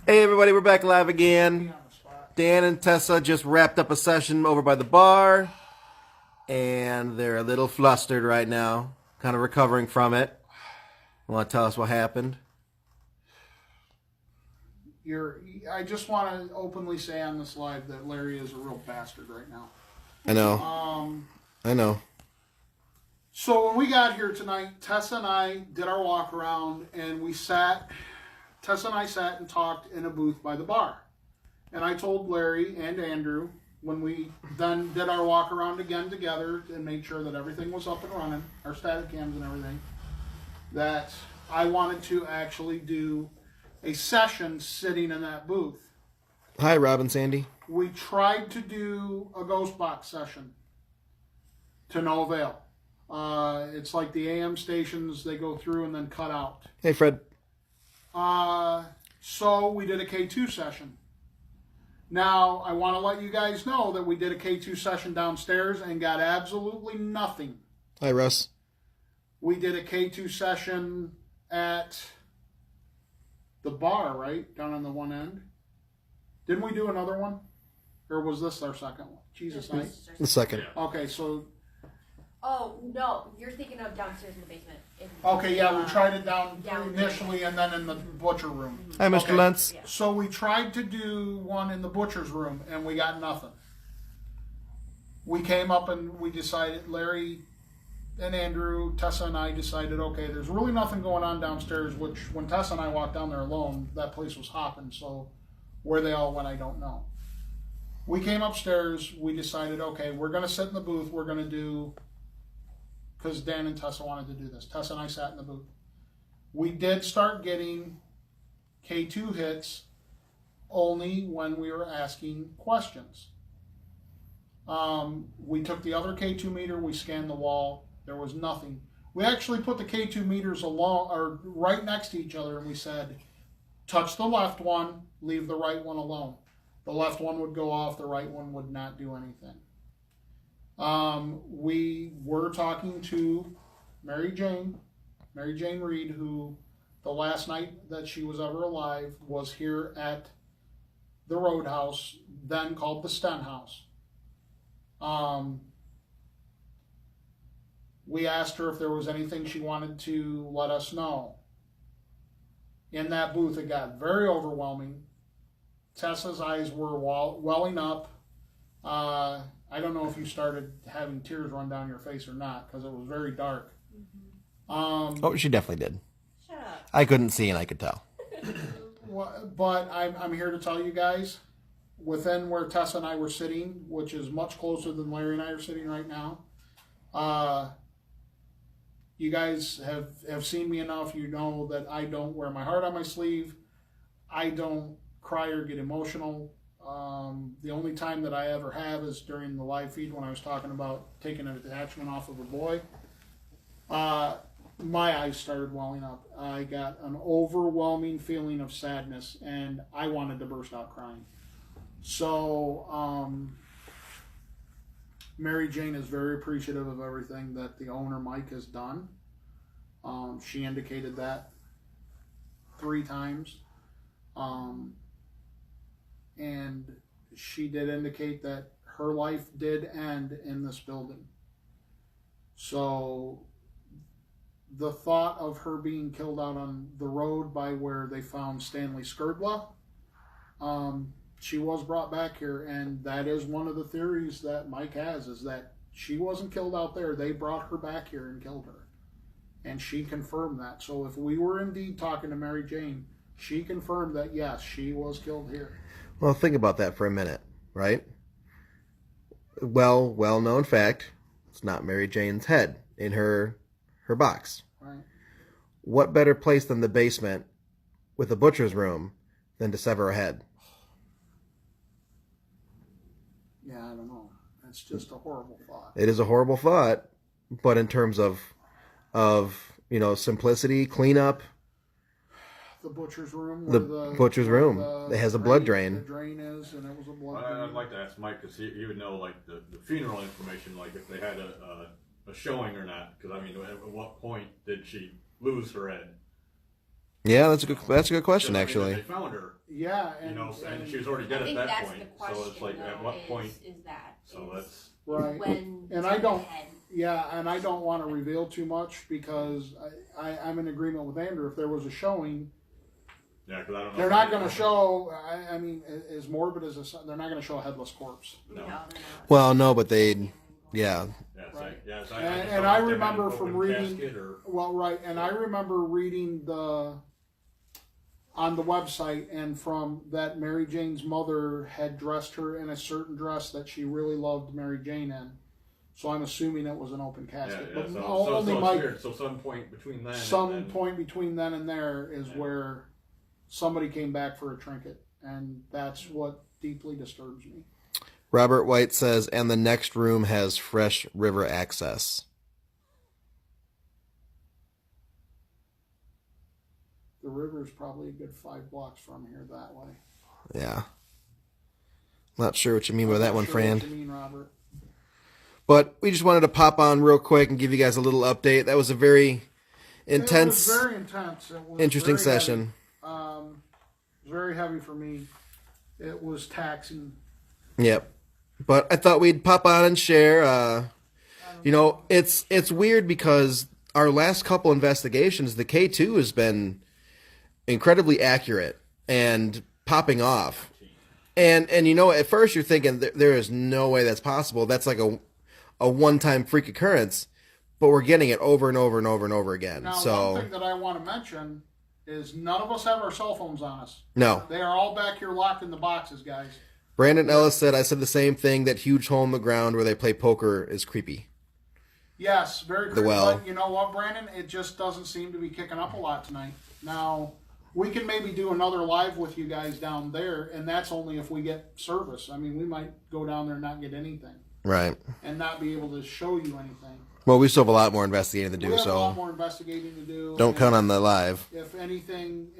Hey everybody, we're back live again. Dan and Tessa just wrapped up a session over by the bar, and they're a little flustered right now, kind of recovering from it. Want to tell us what happened? I just want to openly say on this live that Larry is a real bastard right now. I know. I know. So when we got here tonight, Tessa and I did our walk around, and Tessa and I sat and talked in a booth by the bar. And I told Larry and Andrew, when we then did our walk around again together and made sure that everything was up and running, our static cams and everything, that I wanted to actually do a session sitting in that booth. Hi, Rob and Sandy. We tried to do a ghost box session to no avail. It's like the AM stations, they go through and then cut out. Hey, Fred. So we did a K2 session. Now, I want to let you guys know that we did a K2 session downstairs and got absolutely nothing. Hi, Russ. We did a K2 session at the bar, right? Down on the one end. Didn't we do another one? Or was this our second one? Jesus, The second. Okay, so... Oh, no. You're thinking of downstairs in the basement. Okay, yeah, we tried it down initially and then in the butcher room. Hi, Mr. Okay. Lentz. Yeah. So we tried to do one in the butcher's room and we got nothing. We came up and we decided, Larry and Andrew, Tessa and I decided, okay, there's really nothing going on downstairs, which when Tessa and I walked down there alone, that place was hopping, so where they all went, I don't know. We came upstairs, we decided, okay, we're going to sit in the booth, we're going to do, because Dan and Tessa wanted to do this. Tessa and I sat in the booth. We did start getting K2 hits only when we were asking questions. We took the other K2 meter, we scanned the wall, there was nothing. We actually put the K2 meters along, or right next to each other, and we said, touch the left one, leave the right one alone. The left one would go off, the right one would not do anything. We were talking to Mary Jane Reed, who the last night that she was ever alive was here at the Roadhouse, then called the Stenhouse. We asked her if there was anything she wanted to let us know. In that booth, it got very overwhelming. Tessa's eyes were welling up. I don't know if you started having tears run down your face or not, because it was very dark. Oh, she definitely did. Shut up. I couldn't see and I could tell. But I'm here to tell you guys, within where Tessa and I were sitting, which is much closer than Larry and I are sitting right now, you guys have seen me enough. You know that I don't wear my heart on my sleeve. I don't cry or get emotional. The only time that I ever have is during the live feed when I was talking about taking an attachment off of a boy. My eyes started welling up. I got an overwhelming feeling of sadness, and I wanted to burst out crying. So, Mary Jane is very appreciative of everything that the owner, Mike, has done. She indicated that 3 times. And she did indicate that her life did end in this building. So the thought of her being killed out on the road by where they found Stanley Skrdla, she was brought back here, and that is one of the theories that Mike has, is that she wasn't killed out there. They brought her back here and killed her. And she confirmed that. So if we were indeed talking to Mary Jane, she confirmed that, yes, she was killed here. Well, think about that for a minute, right? Well-known fact, it's not Mary Jane's head in her box. Right. What better place than the basement with a butcher's room than to sever a head? Yeah, I don't know. It's just a horrible thought. It is a horrible thought, but in terms of simplicity, cleanup, the butcher's room. It has a blood drain. The drain is, and it was a blood drain. I'd like to ask Mike, because he would know, like, the funeral information, like if they had a showing or not. Because, I mean, at what point did she lose her head? Yeah, that's a good question, They actually. found her, Yeah, and and she was already I dead at think that that's point. the question. So it's like, at though, what point? is that? So that's right. When And I don't. head. Yeah, and I don't want to reveal too much because I'm in agreement with Andrew. If there was a showing, yeah, because I don't know. they're not going to show. I mean, as morbid as they're not going to show a headless corpse. No, they're not. Well, no, but they, yeah. Yeah, it's Right. like, yeah, it's, And I remember from reading. Or, Well, right, and I remember reading on the website, and from that Mary Jane's mother had dressed her in a certain dress that she really loved Mary Jane in. So I'm assuming it was an open casket. yeah, But so only it's my weird. So some point between then some and then, point between then and there is where somebody came back for a trinket, and that's what deeply disturbs me. Robert White says, and the next room has fresh river access. The river is probably a good 5 blocks from here that way. Yeah. Not sure what you mean by that one, Sure friend. what you mean, Robert. But we just wanted to pop on real quick and give you guys a little update. That was a very intense, It was very intense. It was interesting very session. Heavy. It was very heavy for me. It was taxing. Yep. But I thought we'd pop on and share. You know, it's weird because our last couple investigations, the K2 has been incredibly accurate and popping off. And you know, at first you're thinking there is no way that's possible. That's like a one-time freak occurrence. But we're getting it over and over and over and over again. Now, So one thing that I want to mention is none of us have our cell phones on us. no. They are all back here locked in the boxes, guys. Brandon Ellis said, I said the same thing, that huge hole in the ground where they play poker is creepy. Yes, very creepy. well. But you know what, Brandon? It just doesn't seem to be kicking up a lot tonight. Now, we can maybe do another live with you guys down there, and that's only if we get service. I mean, we might go down there and not get anything, Right. and not be able to show you anything. Well, we still have a lot more investigating to We do, have a lot so more investigating to do. don't and count on the live. If anything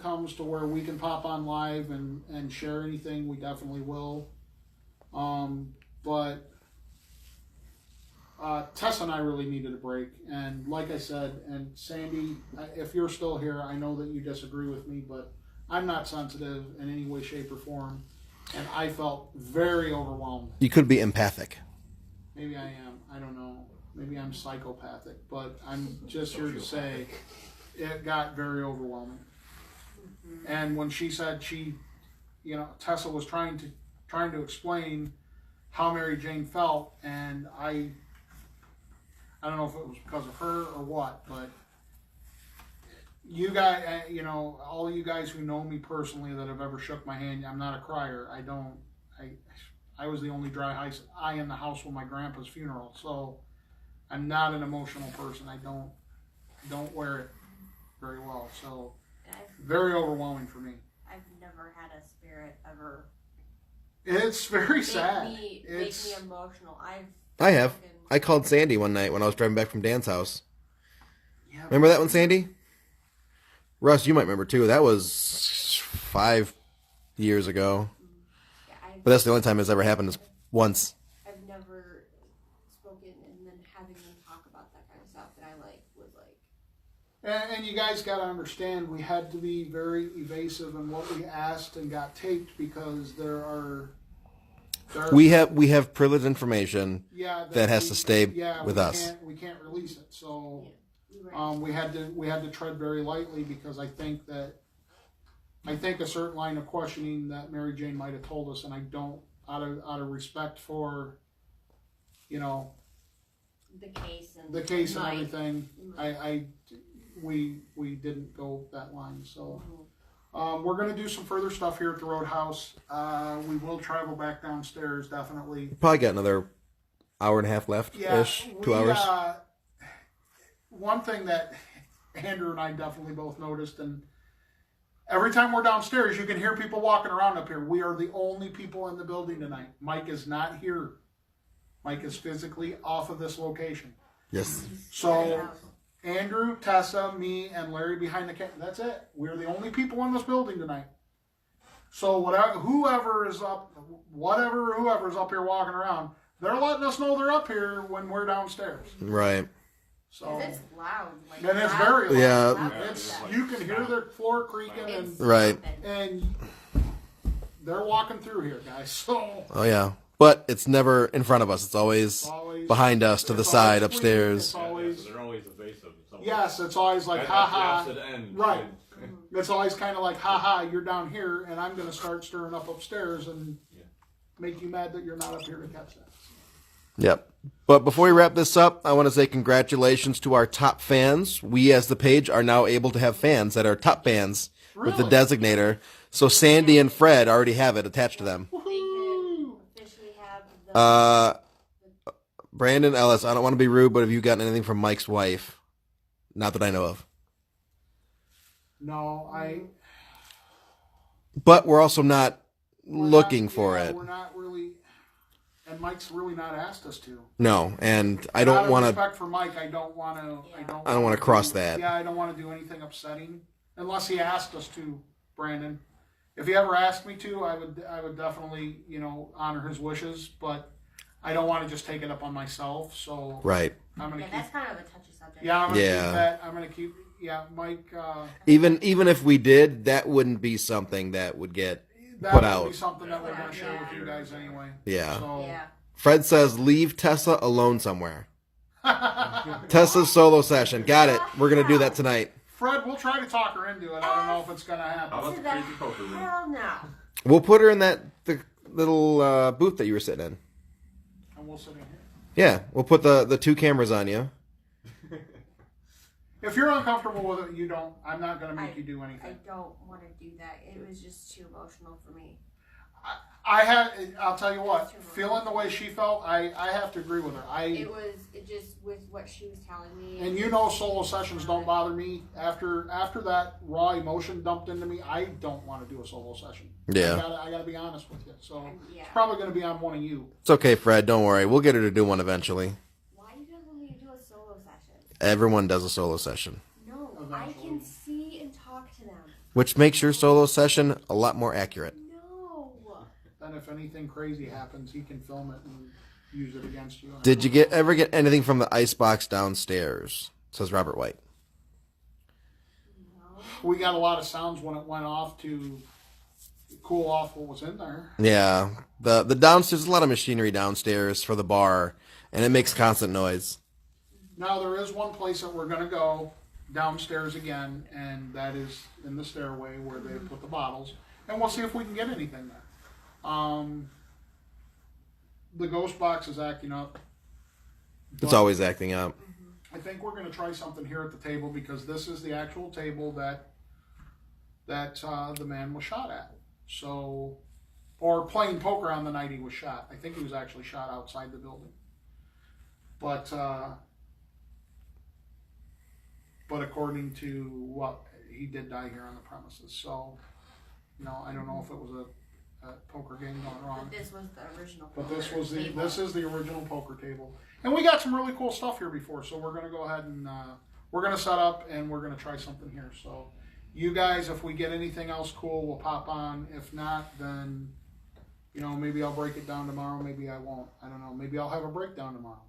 comes to where we can pop on live and share anything, we definitely will. But Tessa and I really needed a break, and like I said, and Sandy, if you're still here, I know that you disagree with me, but I'm not sensitive in any way, shape, or form, and I felt very overwhelmed. You could be empathic. Maybe I am. I don't know. Maybe I'm psychopathic, but I'm just here to say it got very overwhelming. And when she said Tessa was trying to explain how Mary Jane felt, and I don't know if it was because of her or what, but you guys, all you guys who know me personally that have ever shook my hand, I'm not a crier. I was the only dry eye in the house with my grandpa's funeral, so I'm not an emotional person. I don't wear it very well, so very overwhelming for me. I've never had a spirit ever It's very make sad. me emotional. I have. I called Sandy one night when I was driving back from Dan's house. Yeah, Remember that one, Sandy? Russ, you might remember too. That was 5 years ago. Yeah, But that's the only time it's ever happened is once. I've never spoken and then having them talk about that kind of stuff that I was like. And you guys got to understand, we had to be very evasive in what we asked and got taped because there are We have privileged information that has to stay with us. We can't release it. So Yeah, we had to tread very lightly because I think a certain line of questioning that Mary Jane might have told us, and I don't, out of respect for, the case and everything, we didn't go that line. So we're going to do some further stuff here at the Roadhouse. We will travel back downstairs, definitely. Probably got another hour and a half left ish, 2 hours. One thing that Andrew and I definitely both noticed, and every time we're downstairs, you can hear people walking around up here. We are the only people in the building tonight. Mike is not here. Mike is physically off of this location. Yes. So Andrew, Tessa, me, and Larry behind the camera. That's it. We're the only people in this building tonight. So whoever's up here walking around, they're letting us know they're up here when we're downstairs. Right. So 'Cause it's loud. Like, And it's loud, very loud. Yeah. loud it's stuff. you can hear the floor creaking It's Right. and they're walking through here, guys. So Oh yeah, but it's never in front of us. It's always always behind us to the it's side always upstairs. It's always so they're always evasive. So yes, it's always like at ha the ha. opposite end. Right. It's always kind of like ha ha. You're down here, and I'm going to start stirring up upstairs and make you mad that you're not up here to catch that. Yep. But before we wrap this up, I want to say congratulations to our top fans. We, as the page, are now able to have fans that are top fans with the Really? designator. So Sandy and Fred already have it attached to them. They should officially have the. Brandon Ellis, I don't want to be rude, but have you gotten anything from Mike's wife? Not that I know of. No, But we're also not we're looking not- for yeah, it. We're not really, and Mike's really not asked us to. No, and I Out don't of want to. respect for Mike, I don't want to. Yeah. I don't wanna cross that. Yeah, I don't want to do anything upsetting unless he asked us to, Brandon. If he ever asked me to, I would definitely, honor his wishes. But I don't want to just take it up on myself. So Right. I'm gonna Yeah, keep. that's kind of a touchy subject. Yeah, I'm gonna Yeah. keep that. I'm gonna keep. Yeah, Mike. Even if we did, that wouldn't be something that would get That put would out. be something that we're gonna share with you guys anyway. Yeah. So, Yeah. Fred says, leave Tessa alone somewhere. Tessa's solo session. Got it. We're going to do that tonight. Fred, we'll try to talk her into it. I don't know if it's gonna How happen. about To the the crazy poker room? hell no. We'll put her in the little booth that you were sitting in. And we'll sit in here. Yeah, we'll put the two cameras on you. If you're uncomfortable with it, you don't. I'm not gonna make you do I anything. don't want to do that. It was just too emotional for me. I'll tell you what. Feeling the way she felt, I have to agree with her. It just with what she was telling me. And solo sessions don't bother me. After that raw emotion dumped into me, I don't want to do a solo session. Yeah. I gotta be honest with you. So Yeah. it's probably gonna be on one of you. It's okay, Fred. Don't worry. We'll get her to do one eventually. Why you don't want me to do a solo session? Everyone does a solo session, No, Eventually. I can see and talk to them. which makes your solo session a lot more accurate. No. Then if anything crazy happens, he can film it and use it against you. Did you ever get anything from the icebox downstairs? Says Robert White. We got a lot of sounds when it went off to cool off what was in there. Yeah, the downstairs, there's a lot of machinery downstairs for the bar, and it makes constant noise. Now there is one place that we're gonna go downstairs again, and that is in the stairway where they put the bottles, and we'll see if we can get anything there. The ghost box is acting up. It's always acting up. I think we're gonna try something here at the table because this is the actual table that the man was shot at. So, or playing poker on the night he was shot. I think he was actually shot outside the building. But according to what he did die here on the premises. So, I don't know if it was a poker game gone wrong. But this was the original. But this poker was table. this is the original poker table, and we got some really cool stuff here before. So we're gonna go ahead and we're gonna set up and we're gonna try something here. So you guys, if we get anything else cool, we'll pop on. If not, then maybe I'll break it down tomorrow. Maybe I won't. I don't know. Maybe I'll have a breakdown tomorrow.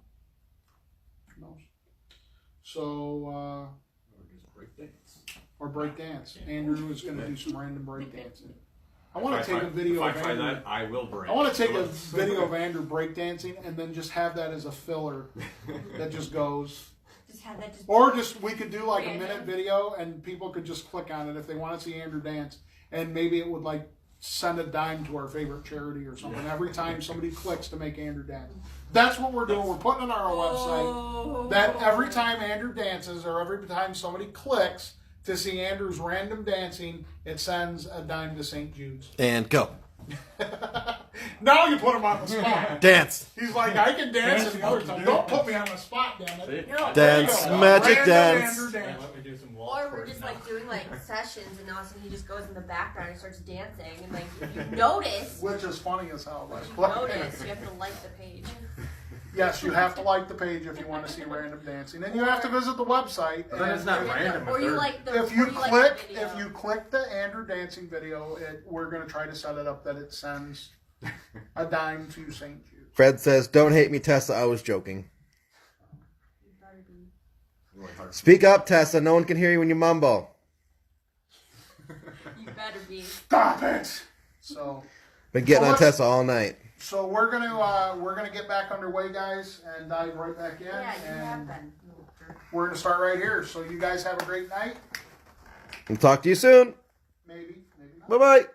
Who knows? So or break dance. Andrew is gonna do some random break dancing. I want to take a video If of I try Andrew. that, I will break. I want to take a video of Andrew breakdancing and then just have that as a filler that just goes. Just have that. Or we could do like a Random. minute video and people could just click on it if they want to see Andrew dance, and maybe it would send a dime to our favorite charity or something every time somebody clicks to make Andrew dance. That's what we're doing. We're putting it on our website that every time Andrew dances or every time somebody clicks to see Andrew's random dancing, it sends a dime to St. Jude's. And go. Now you put him on the spot. Dance. He's like, I can dance at the other time. Don't put me on the spot, damn it. See? No, Dance, there you go. magic Random dance. Andrew dance. Let me do some wall Or we're squares just now. doing sessions, and all of a sudden he just goes in the background and starts dancing, and if you notice, Which is funny as hell. Like, notice you have to like the page. Yes, you have to like the page if you want to see random dancing, and you have to visit the website. But then it's not random. Or you third. like the. If you or like the click, video. if you click the Andrew dancing video, we're gonna try to set it up that it sends a dime to St. Jude. Fred says, don't hate me, Tessa. I was joking. You better be. really hard. Speak up, Tessa. No one can hear you when you mumble. You better be. Stop it. So Been getting on let's- Tessa all night. So we're gonna get back underway, guys, and dive right back in. Yeah, you have and been. we're gonna start right here. So you guys have a great night. We'll talk to you soon. Maybe not. Bye-bye.